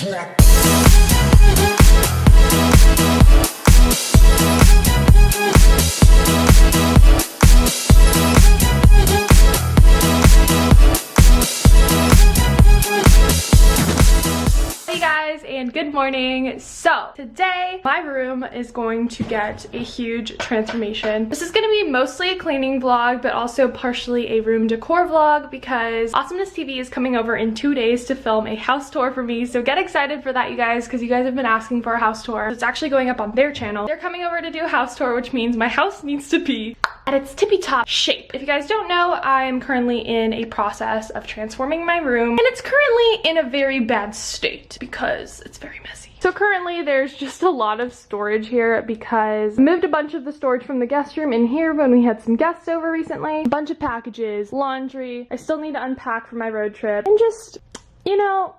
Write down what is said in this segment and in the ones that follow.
And good morning. So today my room is going to get a huge transformation. This is going to be mostly a cleaning vlog, but also partially a room decor vlog because Awesomeness TV is coming over in 2 days to film a house tour for me. So get excited for that, you guys, because you guys have been asking for a house tour. It's actually going up on their channel. They're coming over to do a house tour, which means my house needs to be at its tippy top shape. If you guys don't know, I'm currently in a process of transforming my room, and it's currently in a very bad state because it's very messy. So currently there's just a lot of storage here because I moved a bunch of the storage from the guest room in here when we had some guests over recently. A bunch of packages, laundry. I still need to unpack for my road trip, and just you know.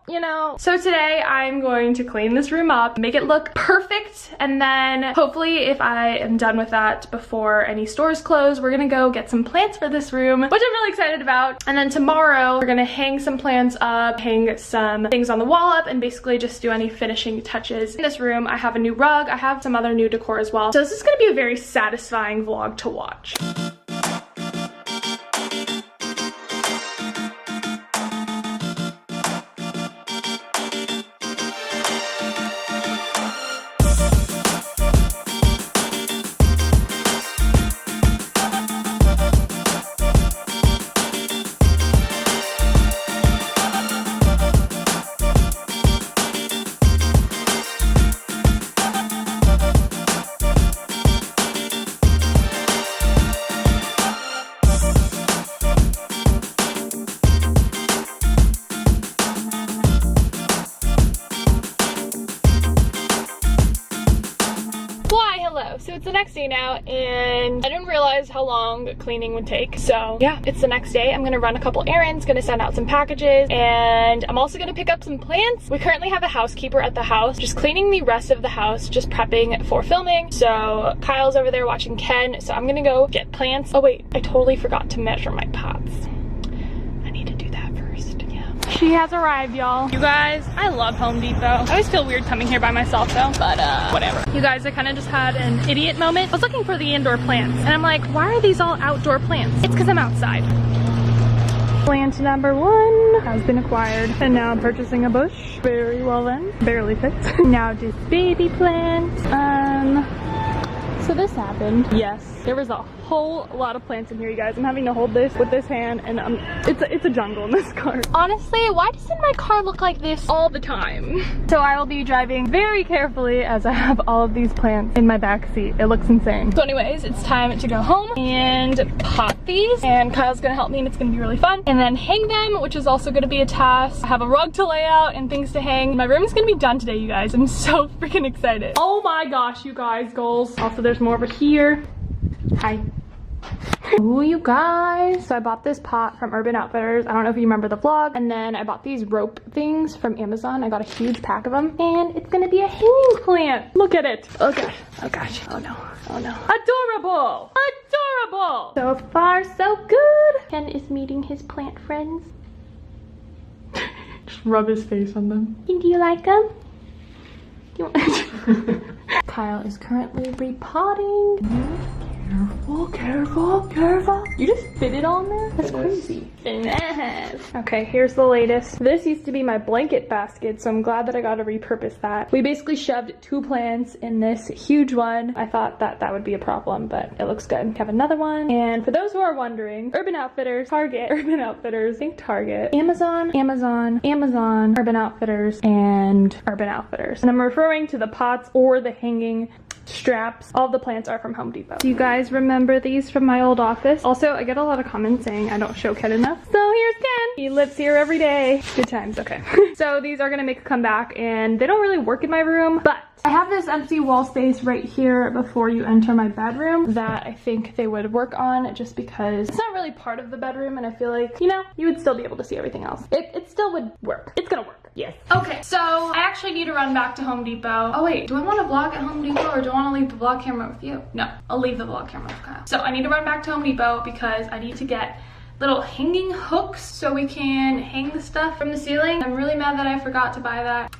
So today I'm going to clean this room up, make it look perfect, and then hopefully if I am done with that before any stores close, we're gonna go get some plants for this room, which I'm really excited about. And then tomorrow we're gonna hang some plants up, hang some things on the wall up, and basically just do any finishing touches in this room. I have a new rug, I have some other new decor as well. So this is gonna be a very satisfying vlog to watch. So it's the next day now, and I didn't realize how long cleaning would take. So yeah, it's the next day. I'm gonna run a couple errands, gonna send out some packages, and I'm also gonna pick up some plants. We currently have a housekeeper at the house, just cleaning the rest of the house, just prepping for filming. So Kyle's over there watching Ken, so I'm gonna go get plants. Oh wait, I totally forgot to measure my pots. I need to do that first. Yeah. She has arrived, y'all. You guys, I love Home Depot. I always feel weird coming here by myself though, but whatever. You guys, I kind of just had an idiot moment. I was looking for the indoor plants, and I'm like, why are these all outdoor plants? It's because I'm outside. Plant number 1 has been acquired, and now I'm purchasing a bush. Very well then, barely fits. Now this baby plant. So this happened. Yes, there was a whole lot of plants in here, you guys. I'm having to hold this with this hand, and it's a jungle in this car. Honestly, why doesn't my car look like this all the time? So I will be driving very carefully as I have all of these plants in my back seat. It looks insane. So anyways, it's time to go home and pot these, and Kyle's gonna help me, and it's gonna be really fun. And then hang them, which is also gonna be a task. I have a rug to lay out and things to hang. My room is gonna be done today, you guys. I'm so freaking excited. Oh my gosh, you guys, goals. Also, there's more over here. Hi. Ooh, you guys. So I bought this pot from Urban Outfitters. I don't know if you remember the vlog. And then I bought these rope things from Amazon. I got a huge pack of them. And it's gonna be a hanging plant. Look at it. Oh gosh. Oh gosh. Oh no. Oh no. Adorable. Adorable. So far, so good. Ken is meeting his plant friends. Just rub his face on them. And do you like them? Kyle is currently repotting. Careful, careful, careful. You just fit it on there? That's crazy. Okay, here's the latest. This used to be my blanket basket, so I'm glad that I got to repurpose that. We basically shoved 2 plants in this huge one. I thought that that would be a problem, but it looks good. We have another one. And for those who are wondering, Urban Outfitters, Target, Urban Outfitters, I think Target, Amazon, Urban Outfitters, and Urban Outfitters. And I'm referring to the pots or the hanging straps. All the plants are from Home Depot. Do you guys remember these from my old office? Also, I get a lot of comments saying I don't show Ken enough. So here's Ken. He lives here every day. Good times. Okay. So these are gonna make a comeback, and they don't really work in my room, but I have this empty wall space right here before you enter my bedroom that I think they would work on, just because it's not really part of the bedroom, and I feel like, you know, you would still be able to see everything else. It still would work. It's gonna work. Yes. Okay, so I actually need to run back to Home Depot. Oh wait, do I want to vlog at Home Depot, or do I want to leave the vlog camera with you? No, I'll leave the vlog camera with Kyle. So I need to run back to Home Depot because I need to get little hanging hooks so we can hang the stuff from the ceiling. I'm really mad that I forgot to buy that.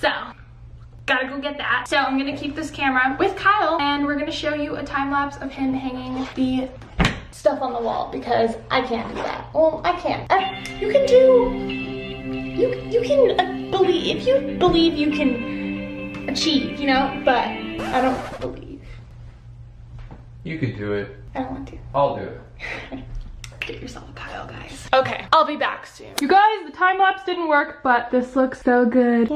So gotta go get that. So I'm gonna keep this camera with Kyle and we're gonna show you a time lapse of him hanging the stuff on the wall because I can't do that. Well, I can't. You can do, you can believe, if you believe you can achieve, you know, but I don't believe. You could do it. I don't want to. I'll do it. Get yourself a Kyle, guys. Okay, I'll be back soon. You guys, the time lapse didn't work, but this looks so good.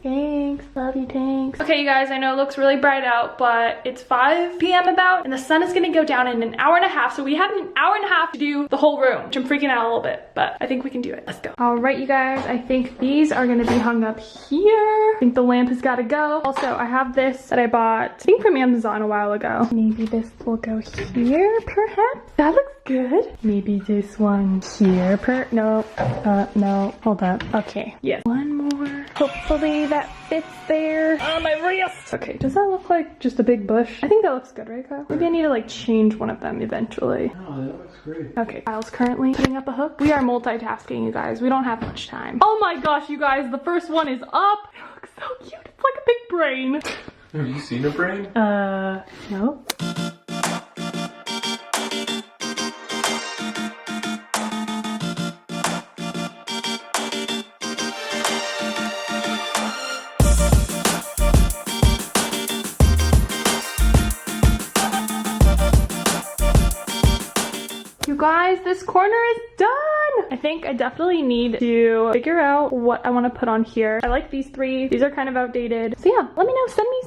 Thanks, love you, thanks. Okay, you guys, I know it looks really bright out, but it's 5 p.m. about, and the sun is gonna go down in an hour and a half, so we have an hour and a half to do the whole room, which I'm freaking out a little bit, but I think we can do it. Let's go. All right, you guys, I think these are gonna be hung up here. I think the lamp has gotta go. Also, I have this that I bought, I think from Amazon a while ago. Maybe this will go here, perhaps? That looks good. Maybe this one here, no, hold up. Okay, yes. One more. Hopefully that fits there. On my wrist. Okay, does that look like just a big bush? I think that looks good, right, Kyle? Maybe I need to like change one of them eventually. Oh, that looks great. Okay, Kyle's currently putting up a hook. We are multitasking, you guys. We don't have much time. Oh my gosh, you guys, the first one is up. It looks so cute. It's like a big brain. Have you seen a brain? No. You guys, this corner is done. I think I definitely need to figure out what I want to put on here. I like these three. These are kind of outdated. So yeah, let me know. Send me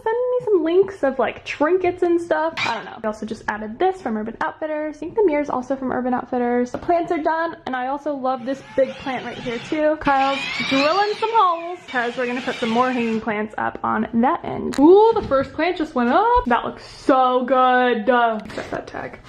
some links of like trinkets and stuff. I don't know. I also just added this from Urban Outfitters. I think the mirror's also from Urban Outfitters. The plants are done, and I also love this big plant right here too. Kyle's drilling some holes because we're gonna put some more hanging plants up on that end. Ooh, the first plant just went up. That looks so good. Accept that tag.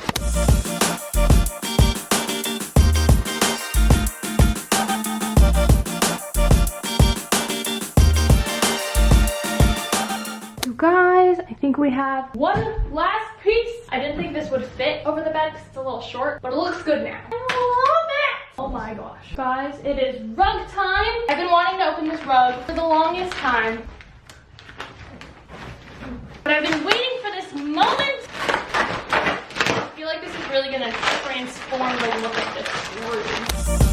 Guys, I think we have one last piece. I didn't think this would fit over the bed because it's a little short, but it looks good now. I love it! Oh my gosh. Guys, it is rug time. I've been wanting to open this rug for the longest time, but I've been waiting for this moment. I feel like this is really gonna transform the look of this room.